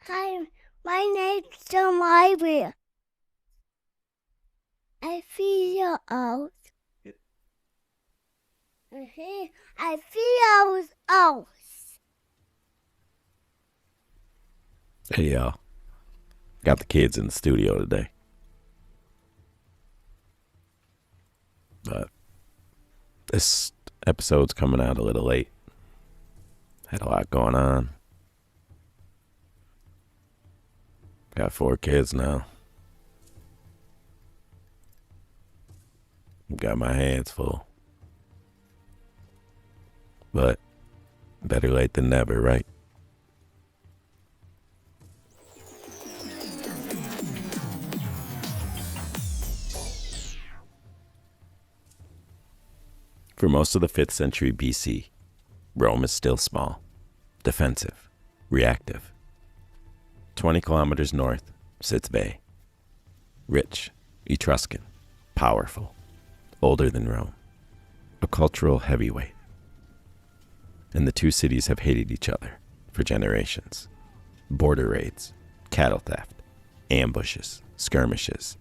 Hi, my name's Allia. I feel old. I feel old. Hey y'all, got the kids in the studio today. But this episode's coming out a little late. Had a lot going on. Got 4 kids now. Got my hands full. But better late than never, right? For most of the 5th century BC, Rome is still small, defensive, reactive. 20 kilometers north sits Veii. Rich, Etruscan, powerful, older than Rome, a cultural heavyweight. And the two cities have hated each other for generations. Border raids, cattle theft, ambushes, skirmishes,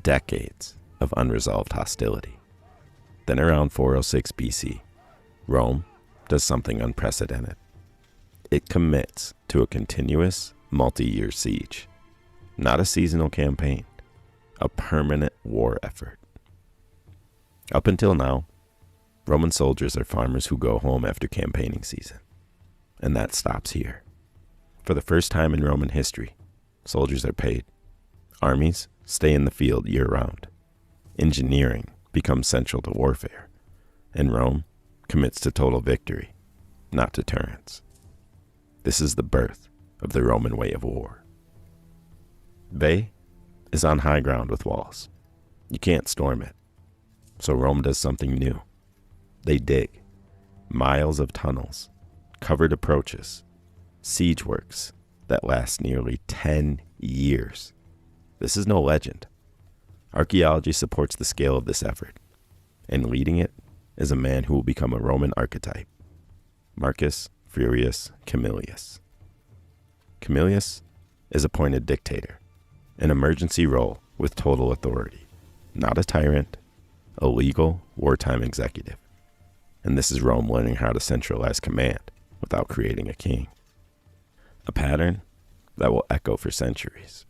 decades of unresolved hostility. Then around 406 BC, Rome does something unprecedented. It commits to a continuous, multi-year siege. Not a seasonal campaign, a permanent war effort. Up until now, Roman soldiers are farmers who go home after campaigning season. And that stops here. For the first time in Roman history, soldiers are paid. Armies stay in the field year-round. Engineering becomes central to warfare. And Rome commits to total victory, not deterrence. This is the birth of the Roman way of war. Veii is on high ground with walls. You can't storm it. So Rome does something new. They dig miles of tunnels, covered approaches, siege works that last nearly 10 years. This is no legend. Archaeology supports the scale of this effort, and leading it is a man who will become a Roman archetype, Marcus Furius Camillus. Camillus is appointed dictator, an emergency role with total authority, not a tyrant, a legal wartime executive. And this is Rome learning how to centralize command without creating a king. A pattern that will echo for centuries.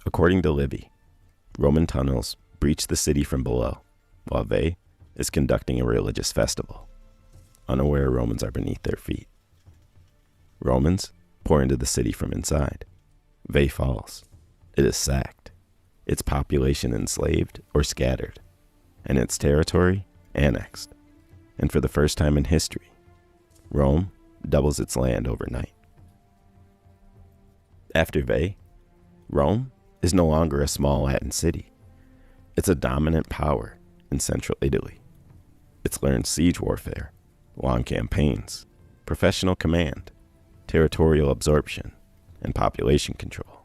According to Livy, Roman tunnels breach the city from below, while Veii is conducting a religious festival. Unaware Romans are beneath their feet. Romans pour into the city from inside. Veii falls. It is sacked, its population enslaved or scattered, and its territory annexed. And for the first time in history, Rome doubles its land overnight. After Veii, Rome is no longer a small Latin city. It's a dominant power in central Italy. It's learned siege warfare, long campaigns, professional command, territorial absorption, and population control.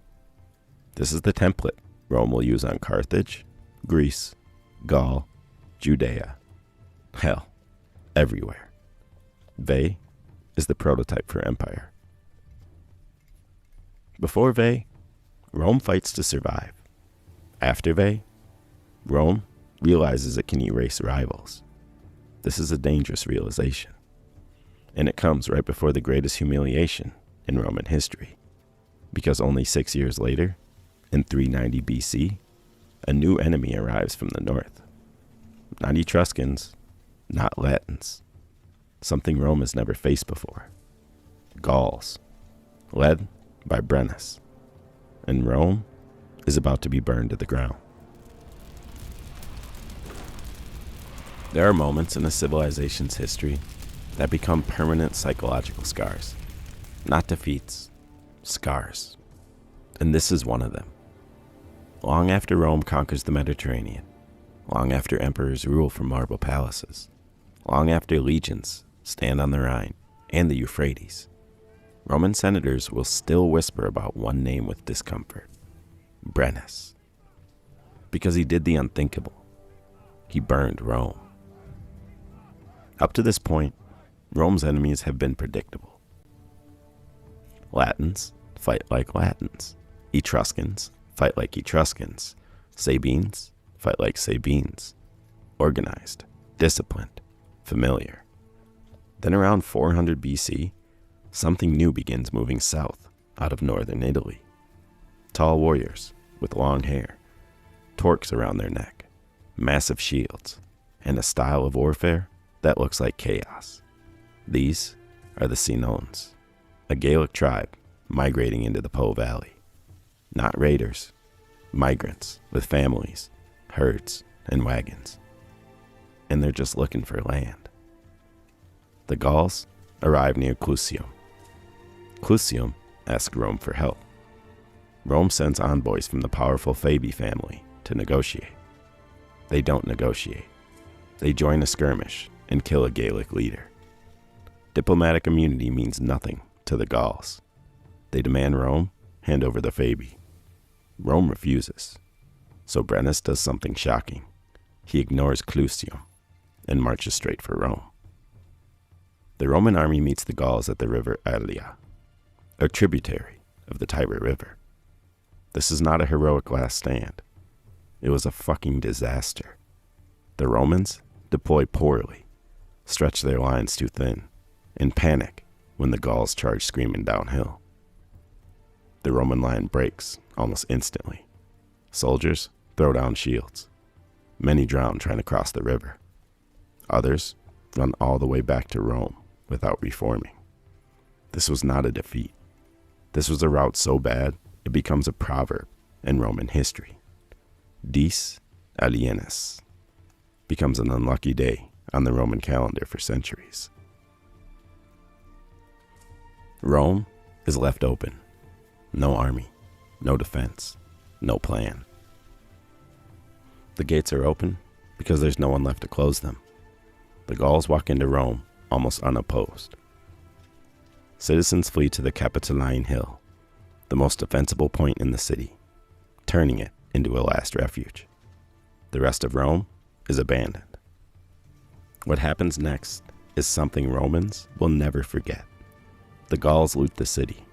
This is the template Rome will use on Carthage, Greece, Gaul, Judea. Hell, everywhere. Veii is the prototype for empire. Before Veii, Rome fights to survive. After Veii, Rome realizes it can erase rivals. This is a dangerous realization. And it comes right before the greatest humiliation in Roman history. Because only 6 years later, in 390 BC, a new enemy arrives from the north. Not Etruscans, not Latins. Something Rome has never faced before. Gauls, led by Brennus. And Rome is about to be burned to the ground. There are moments in a civilization's history that become permanent psychological scars. Not defeats, scars. And this is one of them. Long after Rome conquers the Mediterranean, long after emperors rule from marble palaces, long after legions stand on the Rhine and the Euphrates, Roman senators will still whisper about one name with discomfort: Brennus. Because he did the unthinkable. He burned Rome. Up to this point, Rome's enemies have been predictable. Latins fight like Latins. Etruscans fight like Etruscans. Sabines fight like Sabines. Organized, disciplined, familiar. Then around 400 BC, something new begins moving south out of northern Italy. Tall warriors with long hair, torques around their neck, massive shields, and a style of warfare that looks like chaos. These are the Senones, a Gaelic tribe migrating into the Po Valley. Not raiders, migrants with families, herds, and wagons. And they're just looking for land. The Gauls arrive near Clusium. Clusium asks Rome for help. Rome sends envoys from the powerful Fabii family to negotiate. They don't negotiate. They join a skirmish and kill a Gaelic leader. Diplomatic immunity means nothing to the Gauls. They demand Rome hand over the Fabii. Rome refuses. So Brennus does something shocking. He ignores Clusium and marches straight for Rome. The Roman army meets the Gauls at the river Allia, a tributary of the Tiber River. This is not a heroic last stand. It was a fucking disaster. The Romans deploy poorly, stretch their lines too thin, and panic when the Gauls charge screaming downhill. The Roman line breaks almost instantly. Soldiers throw down shields. Many drown trying to cross the river. Others run all the way back to Rome without reforming. This was not a defeat. This was a rout so bad it becomes a proverb in Roman history. Dies alienis becomes an unlucky day on the Roman calendar for centuries. Rome is left open. No army, no defense, no plan. The gates are open because there's no one left to close them. The Gauls walk into Rome almost unopposed. Citizens flee to the Capitoline Hill, the most defensible point in the city, turning it into a last refuge. The rest of Rome is abandoned. What happens next is something Romans will never forget. The Gauls loot the city.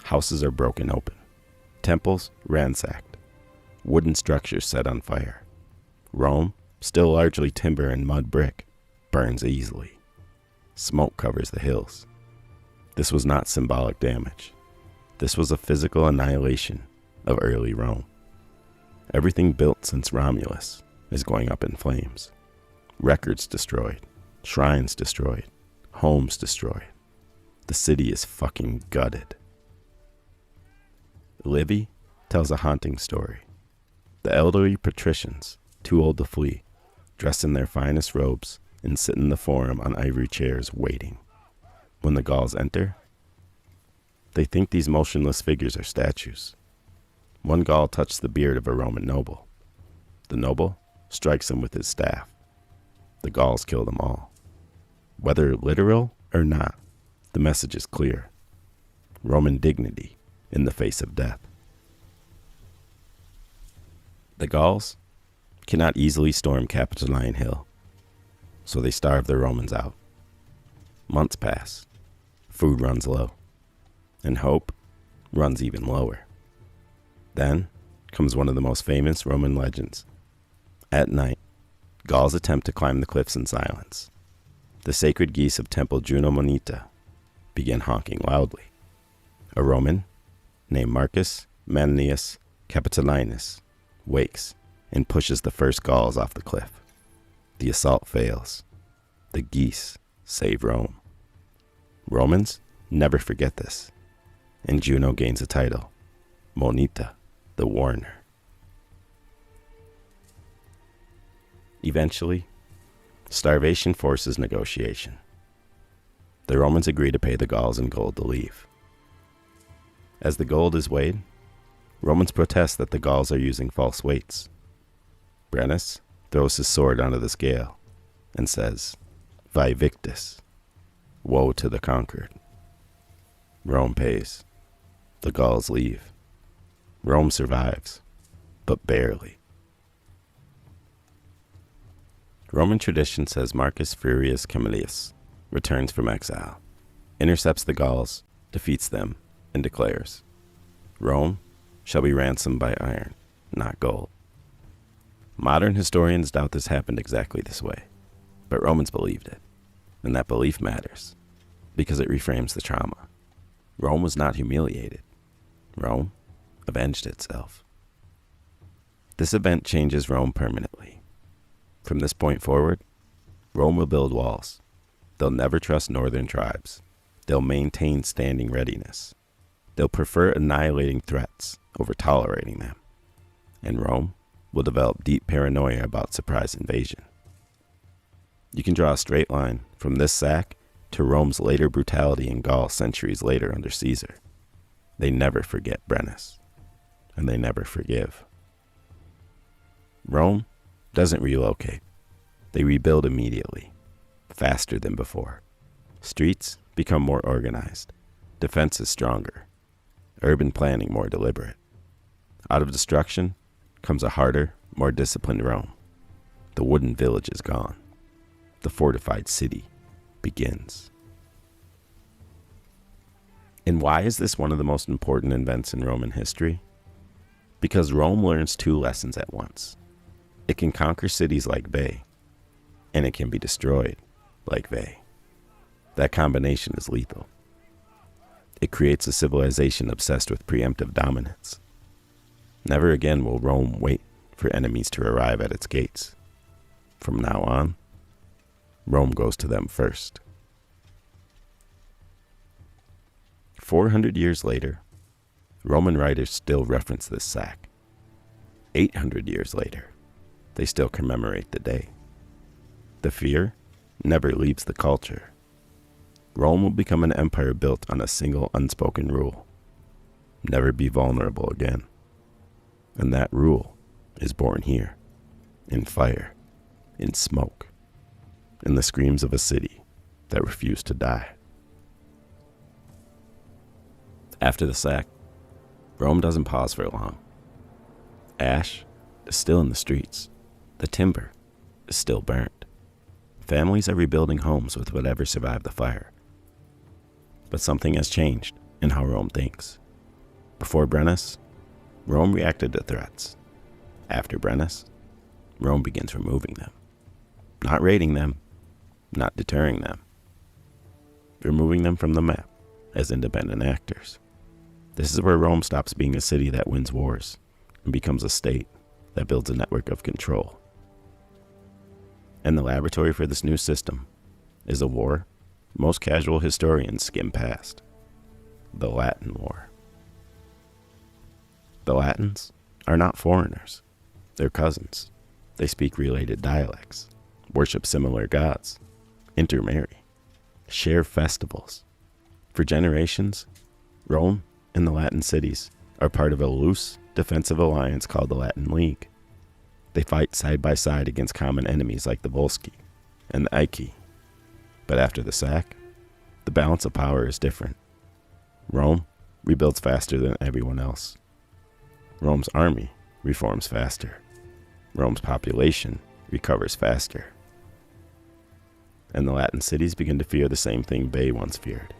Houses are broken open. Temples ransacked. Wooden structures set on fire. Rome, still largely timber and mud brick, burns easily. Smoke covers the hills. This was not symbolic damage. This was a physical annihilation of early Rome. Everything built since Romulus is going up in flames. Records destroyed. Shrines destroyed. Homes destroyed. The city is fucking gutted. Livy tells a haunting story. The elderly patricians, too old to flee, dress in their finest robes and sit in the forum on ivory chairs waiting. When the Gauls enter, they think these motionless figures are statues. One Gaul touched the beard of a Roman noble. The noble strikes him with his staff. The Gauls kill them all. Whether literal or not, the message is clear. Roman dignity in the face of death. The Gauls cannot easily storm Capitoline Hill, so they starve the Romans out. Months pass. Food runs low, and hope runs even lower. Then comes one of the most famous Roman legends. At night, Gauls attempt to climb the cliffs in silence. The sacred geese of Temple Juno Monita begin honking loudly. A Roman named Marcus Manlius Capitolinus wakes and pushes the first Gauls off the cliff. The assault fails. The geese save Rome. Romans never forget this, and Juno gains a title, Monita, the Warner. Eventually, starvation forces negotiation. The Romans agree to pay the Gauls in gold to leave. As the gold is weighed, Romans protest that the Gauls are using false weights. Brennus throws his sword onto the scale and says, "Vae victis," woe to the conquered. Rome pays. The Gauls leave. Rome survives, but barely. Roman tradition says Marcus Furius Camillus returns from exile, intercepts the Gauls, defeats them, and declares, Rome shall be ransomed by iron, not gold. Modern historians doubt this happened exactly this way, but Romans believed it, and that belief matters because it reframes the trauma. Rome was not humiliated. Rome avenged itself. This event changes Rome permanently. From this point forward, Rome will build walls. They'll never trust northern tribes. They'll maintain standing readiness. They'll prefer annihilating threats over tolerating them. And Rome will develop deep paranoia about surprise invasion. You can draw a straight line from this sack to Rome's later brutality in Gaul centuries later under Caesar. They never forget Brennus, and they never forgive. Rome doesn't relocate. They rebuild immediately, faster than before. Streets become more organized, defenses stronger, urban planning more deliberate. Out of destruction comes a harder, more disciplined Rome. The wooden village is gone. The fortified city begins. And why is this one of the most important events in Roman history? Because Rome learns two lessons at once. It can conquer cities like Veii, and it can be destroyed like Veii. That combination is lethal. It creates a civilization obsessed with preemptive dominance. Never again will Rome wait for enemies to arrive at its gates. From now on, Rome goes to them first. 400 years later, Roman writers still reference this sack. 800 years later, they still commemorate the day. The fear never leaves the culture. Rome will become an empire built on a single unspoken rule: never be vulnerable again. And that rule is born here, in fire, in smoke, in the screams of a city that refused to die. After the sack, Rome doesn't pause for long. Ash is still in the streets. The timber is still burnt. Families are rebuilding homes with whatever survived the fire. But something has changed in how Rome thinks. Before Brennus, Rome reacted to threats. After Brennus, Rome begins removing them. Not raiding them, not deterring them. Removing them from the map as independent actors. This is where Rome stops being a city that wins wars and becomes a state that builds a network of control. And the laboratory for this new system is a war most casual historians skim past: the Latin War. The Latins are not foreigners. They're cousins. They speak related dialects, worship similar gods, intermarry, share festivals. For generations, Rome and the Latin cities are part of a loose defensive alliance called the Latin League. They fight side by side against common enemies like the Volsci and the Aequi. But after the sack, the balance of power is different. Rome rebuilds faster than everyone else. Rome's army reforms faster. Rome's population recovers faster. And the Latin cities begin to fear the same thing Veii once feared.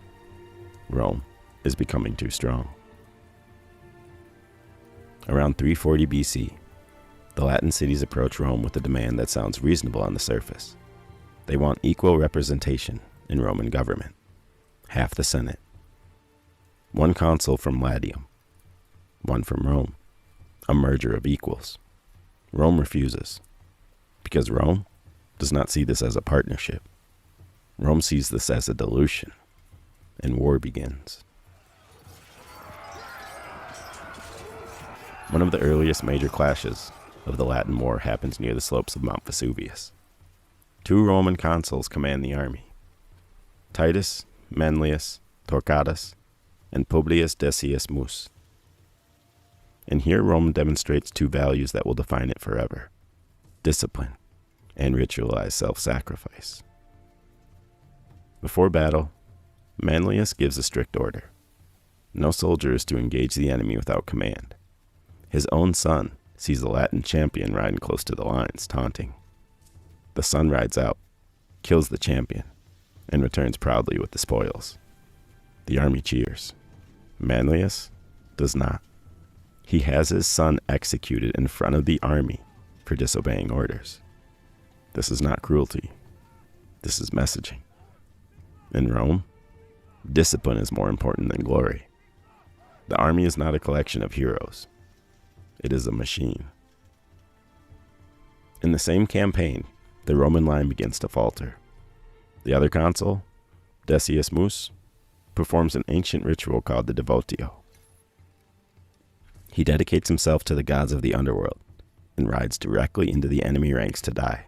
Rome is becoming too strong. Around 340 BC, the Latin cities approach Rome with a demand that sounds reasonable on the surface. They want equal representation in Roman government, half the Senate, one consul from Latium, one from Rome, a merger of equals. Rome refuses, because Rome does not see this as a partnership. Rome sees this as a dilution, and war begins. One of the earliest major clashes of the Latin War happens near the slopes of Mount Vesuvius. 2 Roman consuls command the army: Titus, Manlius, Torquatus, and Publius Decius Mus. And here Rome demonstrates 2 values that will define it forever: discipline and ritualized self-sacrifice. Before battle, Manlius gives a strict order: no soldier is to engage the enemy without command. His own son sees the Latin champion riding close to the lines, taunting. The son rides out, kills the champion, and returns proudly with the spoils. The army cheers. Manlius does not. He has his son executed in front of the army for disobeying orders. This is not cruelty. This is messaging. In Rome, discipline is more important than glory. The army is not a collection of heroes. It is a machine. In the same campaign, the Roman line begins to falter. The other consul, Decius Mus, performs an ancient ritual called the devotio. He dedicates himself to the gods of the underworld and rides directly into the enemy ranks to die.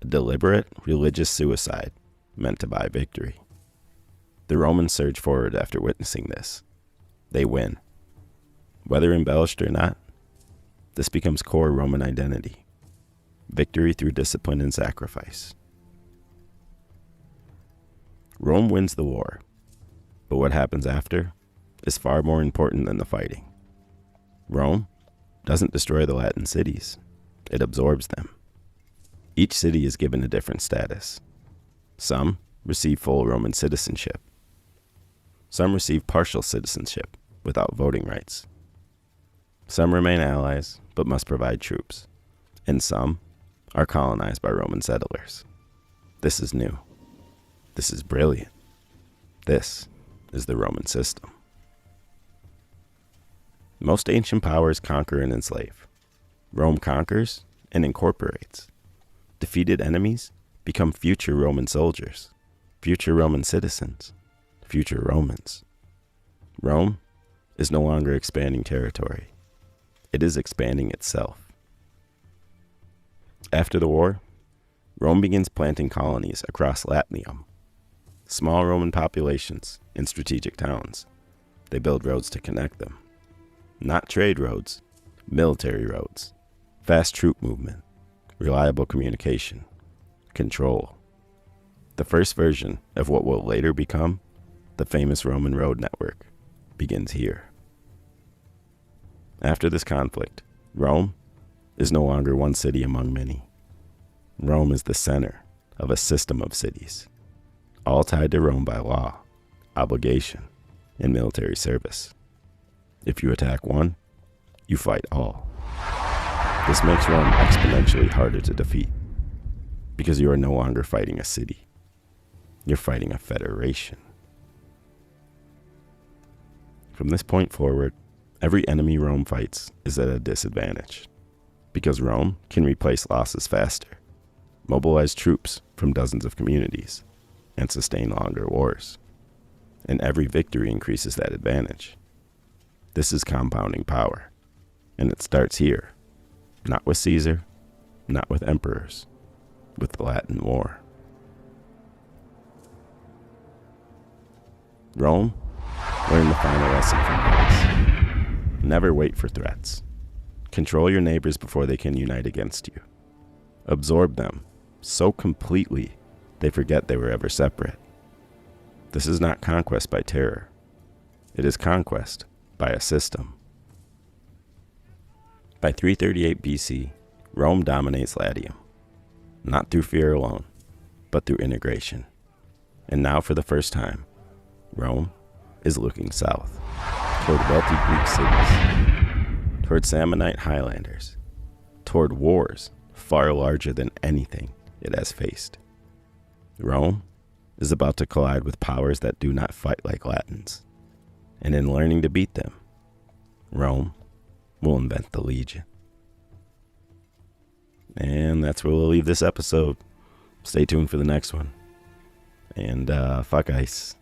A deliberate religious suicide meant to buy victory. The Romans surge forward after witnessing this. They win. Whether embellished or not, this becomes core Roman identity. Victory through discipline and sacrifice. Rome wins the war, but what happens after is far more important than the fighting. Rome doesn't destroy the Latin cities, it absorbs them. Each city is given a different status. Some receive full Roman citizenship. Some receive partial citizenship without voting rights. Some remain allies but must provide troops, and some are colonized by Roman settlers. This is new. This is brilliant. This is the Roman system. Most ancient powers conquer and enslave. Rome conquers and incorporates. Defeated enemies become future Roman soldiers, future Roman citizens, future Romans. Rome is no longer expanding territory. It is expanding itself. After the war, Rome begins planting colonies across Latium. Small Roman populations in strategic towns. They build roads to connect them. Not trade roads, military roads, fast troop movement, reliable communication, control. The first version of what will later become the famous Roman road network begins here. After this conflict, Rome is no longer one city among many. Rome is the center of a system of cities, all tied to Rome by law, obligation, and military service. If you attack one, you fight all. This makes Rome exponentially harder to defeat, because you are no longer fighting a city. You're fighting a federation. From this point forward, every enemy Rome fights is at a disadvantage, because Rome can replace losses faster, mobilize troops from dozens of communities, and sustain longer wars. And every victory increases that advantage. This is compounding power, and it starts here, not with Caesar, not with emperors, with the Latin War. Rome learned the final lesson from this. Never wait for threats. Control your neighbors before they can unite against you. Absorb them so completely they forget they were ever separate. This is not conquest by terror. It is conquest by a system. By 338 BC, Rome dominates Latium, not through fear alone, but through integration. And now for the first time, Rome is looking south, toward wealthy Greek cities, toward Samnite highlanders, toward wars far larger than anything it has faced. Rome is about to collide with powers that do not fight like Latins. And in learning to beat them, Rome will invent the legion. And that's where we'll leave this episode. Stay tuned for the next one. And fuck ice.